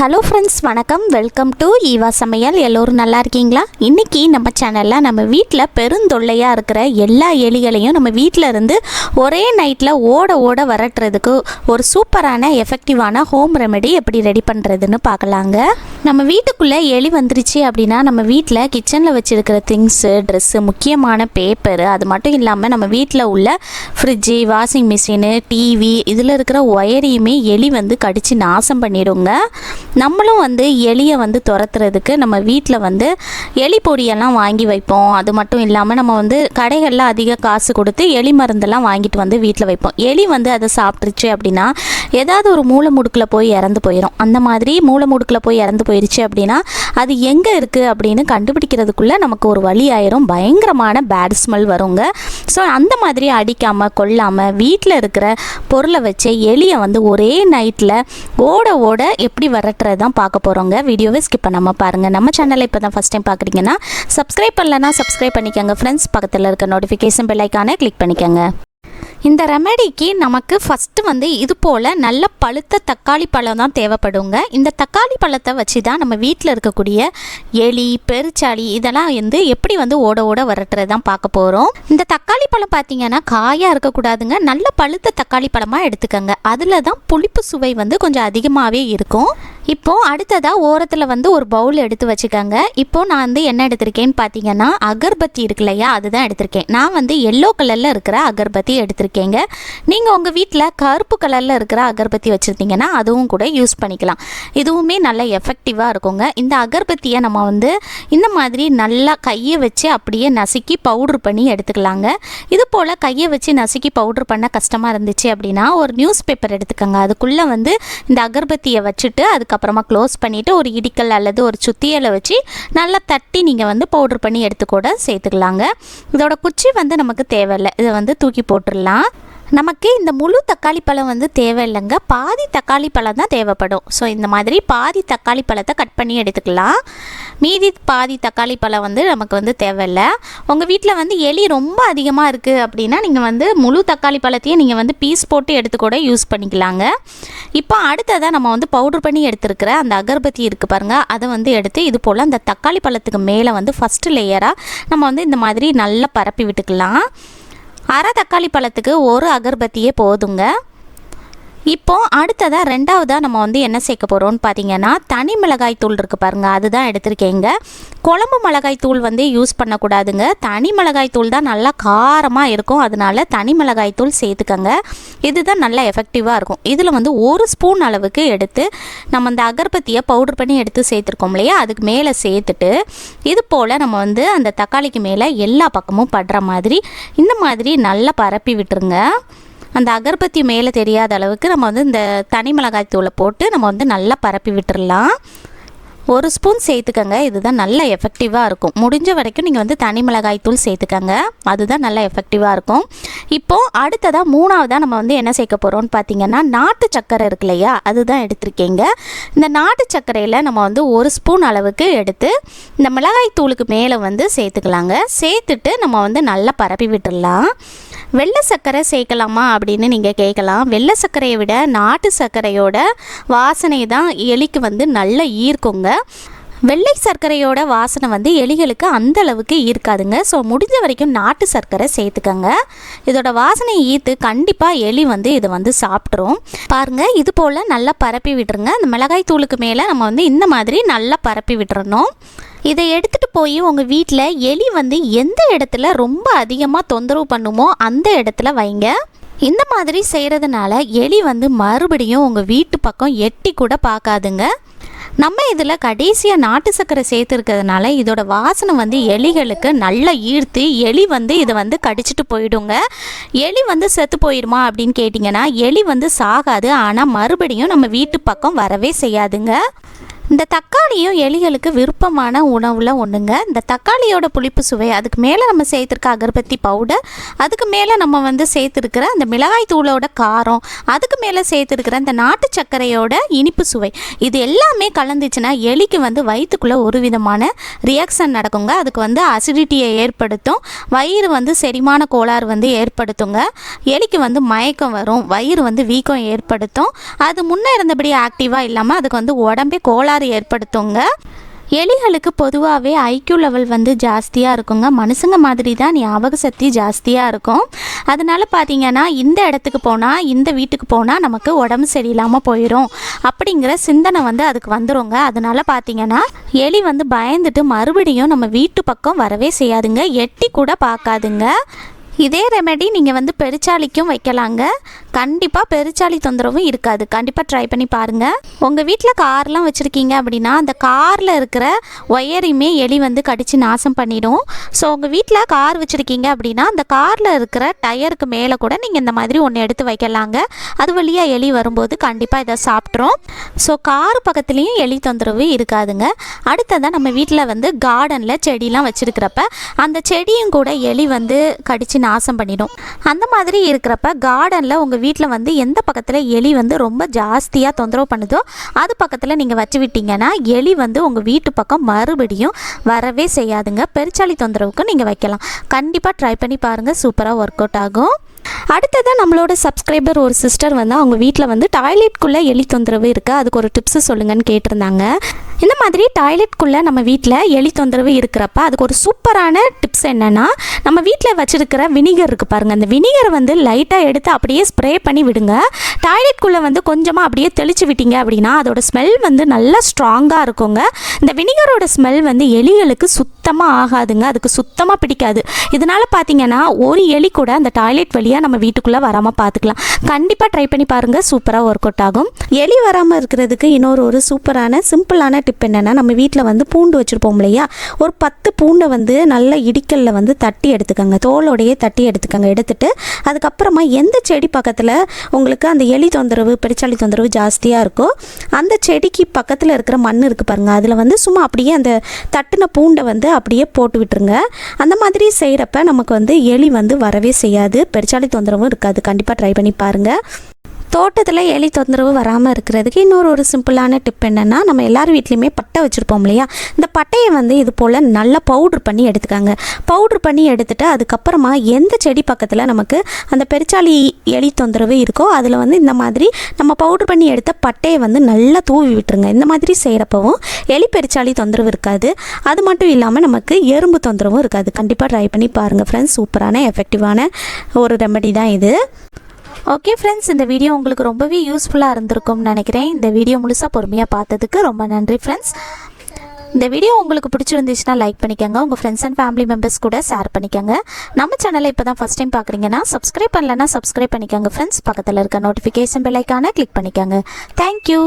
Hello friends, வணக்கம். Welcome to Eva சமையல். எல்லோரும் நல்லா இருக்கீங்களா? இன்றைக்கி நம்ம சேனலில் நம்ம வீட்டில் பெருந்தொல்லையாக இருக்கிற எல்லா எலிகளையும் நம்ம வீட்டில் இருந்து ஒரே நைட்டில் ஓட வரட்டுறதுக்கு ஒரு சூப்பரான எஃபெக்டிவான ஹோம் ரெமெடி எப்படி ரெடி பண்ணுறதுன்னு பார்க்கலாங்க. நம்ம வீட்டுக்குள்ளே எலி வந்துருச்சு அப்படின்னா நம்ம வீட்டில் கிச்சனில் வச்சுருக்கிற திங்ஸு, ட்ரெஸ்ஸு, முக்கியமான பேப்பரு, அது மட்டும் இல்லாமல் நம்ம வீட்டில் உள்ள ஃப்ரிட்ஜு, வாஷிங் மிஷினு, டிவி, இதில் இருக்கிற ஒயரையுமே எலி வந்து கடித்து நாசம் பண்ணிடுங்க. நம்மளும் வந்து எலியை வந்து துரத்துறதுக்கு நம்ம வீட்டில் வந்து எலி பொடியெல்லாம் வாங்கி வைப்போம். அது மட்டும் இல்லாமல் நம்ம வந்து கடைகளில் அதிக காசு கொடுத்து எலி மருந்தெல்லாம் வாங்கிட்டு வந்து வீட்டில் வைப்போம். எலி வந்து அதை சாப்பிட்ருச்சு அப்படின்னா ஏதாவது ஒரு மூளை முடுக்கில் போய் இறந்து போயிடும். அந்த மாதிரி மூளை முடுக்கில் போய் இறந்து போயிடுச்சு அப்படின்னா அது எங்கே இருக்குது அப்படின்னு கண்டுபிடிக்கிறதுக்குள்ளே நமக்கு ஒரு வழி ஆயிரும். பயங்கரமான பேட் ஸ்மெல் வருங்க. ஸோ அந்த மாதிரி அடிக்காமல் கொல்லாமல் வீட்டில் இருக்கிற பொருளை வச்சு எலியை வந்து ஒரே நைட்டில் ஓட எப்படி வரட்டுறது தான் பார்க்க போகிறோங்க. வீடியோவை ஸ்கிப் பண்ணாமல் பாருங்கள். நம்ம சேனலை இப்போ தான் ஃபஸ்ட் டைம் பார்க்குறீங்கன்னா சப்ஸ்கிரைப் பண்ணலன்னா சப்ஸ்கிரைப் பண்ணிக்கோங்க ஃப்ரெண்ட்ஸ். பக்கத்தில் இருக்க நோட்டிஃபிகேஷன் பெல் ஐக்கானை கிளிக் பண்ணிக்கோங்க. இந்த ரெமெடிக்கு நமக்கு ஃபஸ்ட்டு வந்து இது போல் நல்ல பழுத்த தக்காளி பழம் தான் தேவைப்படுங்க. இந்த தக்காளி பழத்தை வச்சு தான் நம்ம வீட்டில் இருக்கக்கூடிய எலி, பெருச்சாளி இதெல்லாம் வந்து எப்படி வந்து ஓட வரட்டுறது தான் பார்க்க போகிறோம். இந்த தக்காளி பழம் பார்த்திங்கன்னா காயாக இருக்கக்கூடாதுங்க. நல்ல பழுத்த தக்காளி பழமாக எடுத்துக்கோங்க. அதில் தான் புளிப்பு சுவை வந்து கொஞ்சம் அதிகமாகவே இருக்கும். இப்போது அடுத்ததாக ஓரத்தில் வந்து ஒரு பவுல் எடுத்து வச்சுக்கோங்க. இப்போது நான் வந்து என்ன எடுத்திருக்கேன்னு பார்த்தீங்கன்னா அகர்பத்தி இருக்கு இல்லையா, அதுதான் எடுத்திருக்கேன். நான் வந்து எல்லோ கலரில் இருக்கிற அகர்பத்தி எடுத்திருக்கேங்க. நீங்கள் உங்கள் வீட்டில் கருப்பு கலரில் இருக்கிற அகர்பத்தி வச்சுருந்தீங்கன்னா அதுவும் கூட யூஸ் பண்ணிக்கலாம். இதுவுமே நல்ல எஃபெக்டிவாக இருக்குங்க. இந்த அகர்பத்தியை நம்ம வந்து இந்த மாதிரி நல்லா கையை வச்சு அப்படியே நசுக்கி பவுட்ரு பண்ணி எடுத்துக்கலாங்க. இது போல் கையை வச்சு நசுக்கி பவுட்ரு பண்ண கஷ்டமாக இருந்துச்சு அப்படின்னா ஒரு நியூஸ் பேப்பர் எடுத்துக்கோங்க. அதுக்குள்ளே வந்து இந்த அகர்பத்தியை வச்சுட்டு அதுக்கப்புறமா க்ளோஸ் பண்ணிவிட்டு ஒரு இடிக்கல் அல்லது ஒரு சுத்தியலை வச்சு நல்லா தட்டி நீங்கள் வந்து பவுட்ரு பண்ணி எடுத்து கூட சேர்த்துக்கலாங்க. இதோட குச்சி வந்து நமக்கு தேவையில்லை, இதை வந்து தூக்கி போட்டுடலாம். நமக்கு இந்த முழு தக்காளி பழம் வந்து தேவையில்லைங்க, பாதி தக்காளி பழம் தான் தேவைப்படும். ஸோ இந்த மாதிரி பாதி தக்காளி பழத்தை கட் பண்ணி எடுத்துக்கலாம். மீதி பாதி தக்காளி பழம் வந்து நமக்கு வந்து தேவையில்லை. உங்கள் வீட்டில் வந்து எலி ரொம்ப அதிகமாக இருக்குது அப்படின்னா நீங்கள் வந்து முழு தக்காளி பழத்தையும் நீங்கள் வந்து பீஸ் போட்டு எடுத்து கூட யூஸ் பண்ணிக்கலாங்க. இப்போ அடுத்ததாக நம்ம வந்து பவுட்ரு பண்ணி எடுத்துருக்கிற அந்த அகர்பத்தி இருக்குது பாருங்கள், அதை வந்து எடுத்து இது போல் அந்த தக்காளி பழத்துக்கு மேலே வந்து ஃபஸ்ட்டு லேயராக நம்ம வந்து இந்த மாதிரி நல்லா பரப்பி விட்டுக்கலாம். அரை தக்காளி பழத்துக்கு ஒரு அகர்பத்தியே போதுங்க. இப்போது அடுத்ததாக ரெண்டாவதாக நம்ம வந்து என்ன சேர்க்க போகிறோம்னு பார்த்தீங்கன்னா தனி மிளகாய் தூள் இருக்குது பாருங்கள், அதுதான் எடுத்திருக்கேங்க. குழம்பு மிளகாய் தூள் வந்து யூஸ் பண்ணக்கூடாதுங்க. தனி மிளகாய் தூள் தான் நல்லா காரமாக இருக்கும். அதனால தனி மிளகாய் தூள் சேர்த்துக்கங்க. இதுதான் நல்லா எஃபெக்டிவாக இருக்கும். இதில் வந்து ஒரு ஸ்பூன் அளவுக்கு எடுத்து நம்ம அந்த அகர்பத்தியை பவுட்ரு பண்ணி எடுத்து சேர்த்துருக்கோம் இல்லையா, அதுக்கு மேலே சேர்த்துட்டு இது போல் நம்ம வந்து அந்த தக்காளிக்கு மேலே எல்லா பக்கமும் படுற மாதிரி இந்த மாதிரி நல்லா பரப்பி விட்டுருங்க. அந்த அகர்பத்தி மேலே தெரியாத அளவுக்கு நம்ம வந்து இந்த தனி மிளகாய் தூளை போட்டு நம்ம வந்து நல்லா பரப்பி விட்டுடலாம். ஒரு ஸ்பூன் சேர்த்துக்கங்க. இதுதான் நல்ல எஃபெக்டிவாக இருக்கும். முடிஞ்ச வரைக்கும் நீங்கள் வந்து தனி மிளகாய் தூள் சேர்த்துக்கங்க, அதுதான் நல்ல எஃபெக்டிவாக இருக்கும். இப்போது அடுத்ததாக மூணாவதாக நம்ம வந்து என்ன சேர்க்க போகிறோம்னு பார்த்தீங்கன்னா நாட்டு சர்க்கரை இருக்கு இல்லையா, அதுதான் எடுத்திருக்கேங்க. இந்த நாட்டு சர்க்கரையில் நம்ம வந்து ஒரு ஸ்பூன் அளவுக்கு எடுத்து இந்த மிளகாய் தூளுக்கு மேலே வந்து சேர்த்துக்கலாங்க. சேர்த்துட்டு நம்ம வந்து நல்லா பரப்பி விட்டுடலாம். வெள்ளை சர்க்கரை சேர்க்கலாமா அப்படின்னு நீங்கள் கேட்கலாம். வெள்ளை சர்க்கரையை விட நாட்டு சர்க்கரையோட வாசனை தான் எலிக்கு வந்து நல்ல ஈர்க்குங்க. வெள்ளை சர்க்கரையோட வாசனை வந்து எலிகளுக்கு அந்த அளவுக்கு ஈர்க்காதுங்க. ஸோ முடிஞ்ச வரைக்கும் நாட்டு சர்க்கரை சேர்த்துக்கங்க. இதோட வாசனை ஈர்த்து கண்டிப்பாக எலி வந்து இதை வந்து சாப்பிட்ரும். பாருங்கள், இது போல் நல்லா பரப்பி விட்டுருங்க. அந்த மிளகாய் தூளுக்கு மேலே நம்ம வந்து இந்த மாதிரி நல்லா பரப்பி விட்டுறணும். இதை எடுத்துகிட்டு போய் உங்கள் வீட்டில் எலி வந்து எந்த இடத்துல ரொம்ப அதிகமாக தொந்தரவு பண்ணுமோ அந்த இடத்துல வைங்க. இந்த மாதிரி செய்கிறதுனால எலி வந்து மறுபடியும் உங்கள் வீட்டு பக்கம் எட்டி கூட பார்க்காதுங்க. நம்ம இதில் கடைசியாக நாட்டு சர்க்கரை சேர்த்துருக்கிறதுனால இதோட வாசனை வந்து எலிகளுக்கு நல்லா ஈர்த்து எலி வந்து இதை வந்து கடிச்சிட்டு போயிடுங்க. எலி வந்து செத்து போயிடுமா அப்படின்னு கேட்டிங்கன்னா எலி வந்து சாகாது, ஆனால் மறுபடியும் நம்ம வீட்டு பக்கம் வரவே செய்யாதுங்க. இந்த தக்காளியும் எலிகளுக்கு விருப்பமான உணவில் ஒன்றுங்க. இந்த தக்காளியோட புளிப்பு சுவை, அதுக்கு மேலே நம்ம சேர்த்துருக்க அகர்பத்தி பவுடர், அதுக்கு மேலே நம்ம வந்து சேர்த்துருக்கிற அந்த மிளகாய் தூளோட காரம், அதுக்கு மேலே சேர்த்துருக்கிற இந்த நாட்டு சர்க்கரையோட இனிப்பு சுவை, இது எல்லாமே கலந்துச்சுன்னா எலிக்கு வந்து வயிற்றுக்குள்ளே ஒரு விதமான ரியாக்ஷன் நடக்குங்க. அதுக்கு வந்து அசிடிட்டியை ஏற்படுத்தும், வயிறு வந்து செரிமான கோளாறு வந்து ஏற்படுத்துங்க, எலிக்கு வந்து மயக்கம் வரும், வயிறு வந்து வீக்கம் ஏற்படுத்தும். அது முன்னே இருந்தபடி ஆக்டிவாக இல்லாமல் அதுக்கு வந்து உடம்பே கோளாறு ஏற்படுத்துங்க. எலிகளுக்கு பொதுவாகவே ஐக்யூ லெவல் வந்து ஜாஸ்தியாக இருக்குங்க. மனுஷங்க மாதிரி தான் ஞாபக சக்தி ஜாஸ்தியாக இருக்கும். அதனால் பார்த்திங்கன்னா இந்த இடத்துக்கு போனால், இந்த வீட்டுக்கு போனால் நமக்கு உடம்பு சரியில்லாமல் போயிடும் அப்படிங்கிற சிந்தனை வந்து அதுக்கு வந்துடுங்க. அதனால் பார்த்திங்கன்னா எலி வந்து பயந்துட்டு மறுபடியும் நம்ம வீட்டு பக்கம் வரவே செய்யாதுங்க, எட்டி கூட பார்க்காதுங்க. இதே ரெமெடி நீங்கள் வந்து பெருச்சாளிக்கும் வைக்கலாங்க. கண்டிப்பாக பெருச்சாளி தொந்தரவும் இருக்காது. கண்டிப்பாக ட்ரை பண்ணி பாருங்கள். உங்கள் வீட்டில் கார்லாம் வச்சுருக்கீங்க அப்படின்னா அந்த காரில் இருக்கிற ஒயரையுமே எலி வந்து கடித்து நாசம் பண்ணிடும். ஸோ உங்கள் வீட்டில் கார் வச்சுருக்கீங்க அப்படின்னா அந்த காரில் இருக்கிற டயருக்கு மேலே கூட நீங்கள் இந்த மாதிரி ஒன்று எடுத்து வைக்கலாங்க. அது வழியாக எலி வரும்போது கண்டிப்பாக இதை சாப்பிட்றோம். ஸோ கார் பக்கத்துலேயும் எலி தொந்தரவு இருக்காதுங்க. அடுத்ததான் நம்ம வீட்டில் வந்து கார்டனில் செடிலாம் வச்சுருக்கிறப்ப அந்த செடியும் கூட எலி வந்து கடித்து நாசம் பண்ணிடும். அந்த மாதிரி இருக்கிறப்ப கார்டனில் உங்கள் வீட்டில் வந்து எந்த பக்கத்தில் எலி வந்து ரொம்ப ஜாஸ்தியாக தொந்தரவு பண்ணுதோ அது பக்கத்தில் நீங்கள் வச்சு விட்டீங்கன்னா எலி வந்து உங்கள் வீட்டு பக்கம் மறுபடியும் வரவே செய்யாதுங்க. பெருச்சாளி தொந்தரவுக்கு நீங்கள் வைக்கலாம். கண்டிப்பாக ட்ரை பண்ணி பாருங்கள், சூப்பராக ஒர்க் அவுட் ஆகும். அடுத்ததான் நம்மளோட சப்ஸ்கிரைபர் ஒரு சிஸ்டர் வந்து அவங்க வீட்டில் வந்து டாய்லெட்குள்ளே எலி தொந்தரவு இருக்குது, அதுக்கு ஒரு டிப்ஸு சொல்லுங்கன்னு கேட்டிருந்தாங்க. இந்த மாதிரி டாய்லெட்குள்ளே நம்ம வீட்டில் எலி தொந்தரவு இருக்கிறப்ப அதுக்கு ஒரு சூப்பரான டிப்ஸ் என்னென்னா, நம்ம வீட்டில் வச்சுருக்கிற வினிகர் இருக்குது பாருங்கள், அந்த வினிகரை வந்து லைட்டாக எடுத்து அப்படியே ஸ்ப்ரே பண்ணி விடுங்க. டாய்லெட்குள்ளே வந்து கொஞ்சமாக அப்படியே தெளித்து விட்டீங்க அப்படின்னா அதோட ஸ்மெல் வந்து நல்லா ஸ்ட்ராங்காக இருக்குங்க. இந்த வினிகரோட ஸ்மெல் வந்து எலிகளுக்கு சுத்தமாக ஆகாதுங்க, அதுக்கு சுத்தமாக பிடிக்காது. இதனால் பார்த்தீங்கன்னா ஒரு எலி கூட அந்த டாய்லெட் வழியாக நம்ம வீட்டுக்குள்ளே வராமல் பார்த்துக்கலாம். கண்டிப்பாக ட்ரை பண்ணி பாருங்கள், சூப்பராக ஒர்க் அவுட் ஆகும். எலி வராமல் இருக்கிறதுக்கு இன்னொரு சூப்பரான சிம்பிளான டிப் என்னென்னா, நம்ம வீட்டில் வந்து பூண்டு வச்சுருப்போம் இல்லையா, ஒரு 10 பூண்டை வந்து நல்ல இடிக்கல்ல வந்து தட்டி எடுத்துக்கோங்க, தோலோடையே தட்டி எடுத்துக்கோங்க. எடுத்துட்டு அதுக்கப்புறமா எந்த செடி பக்கத்தில் உங்களுக்கு அந்த எலி தொந்தரவு பெருச்சாளி தொந்தரவு ஜாஸ்தியாக இருக்கோ அந்த செடிக்கு பக்கத்தில் இருக்கிற மண் இருக்குது பாருங்கள், அதில் வந்து சும்மா அப்படியே அந்த தட்டின பூண்டை வந்து அப்படியே போட்டு விட்டுருங்க. அந்த மாதிரி செய்கிறப்ப நமக்கு வந்து எலி வந்து வரவே செய்யாது, பெருச்சாளி தொந்தரவும் இருக்காது. கண்டிப்பாக ட்ரை பண்ணி பாருங்கள். தோட்டத்தில் எலி தொந்தரவு வராமல் இருக்கிறதுக்கு இன்னொரு சிம்பிளான டிப் என்னென்னா, நம்ம எல்லார் வீட்லேயுமே பட்டை வச்சுருப்போம் இல்லையா, இந்த பட்டையை வந்து இது போல் நல்லா பவுட்ரு பண்ணி எடுத்துக்காங்க. பவுட்ரு பண்ணி எடுத்துகிட்டு அதுக்கப்புறமா எந்த செடி பக்கத்தில் நமக்கு அந்த பெருச்சாளி எலி தொந்தரவு இருக்கோ அதில் வந்து இந்த மாதிரி நம்ம பவுட்ரு பண்ணி எடுத்த பட்டையை வந்து நல்லா தூவி விட்டுருங்க. இந்த மாதிரி செய்கிறப்பவும் எலி பெருச்சாளி தொந்தரவு இருக்காது. அது மட்டும் இல்லாமல் நமக்கு எறும்பு தொந்தரவும் இருக்காது. கண்டிப்பாக ட்ரை பண்ணி பாருங்கள் ஃப்ரெண்ட்ஸ், சூப்பரான எஃபெக்டிவான ஒரு ரெமெடி தான் இது. ஓகே ஃப்ரெண்ட்ஸ், இந்த வீடியோ உங்களுக்கு ரொம்பவே யூஸ்ஃபுல்லாக இருந்திருக்கும்னு நினைக்கிறேன். இந்த வீடியோ முழுசாக பொறுமையாக பார்த்ததுக்கு ரொம்ப நன்றி ஃப்ரெண்ட்ஸ். இந்த வீடியோ உங்களுக்கு பிடிச்சிருந்துச்சுன்னா லைக் பண்ணிக்கோங்க, உங்கள் ஃப்ரெண்ட்ஸ் அண்ட் ஃபேமிலி மெம்பர்ஸ் கூட ஷேர் பண்ணிக்கோங்க. நம்ம சேனலை இப்போ தான் ஃபஸ்ட் டைம் பார்க்குறீங்கன்னா சப்ஸ்கிரைப் பண்ணலன்னா சப்ஸ்கிரைப் பண்ணிக்கோங்க ஃப்ரெண்ட்ஸ். பக்கத்தில் இருக்க நோட்டிஃபிகேஷன் பெல் ஐக்கானை கிளிக் பண்ணிக்கோங்க. தேங்க்யூ.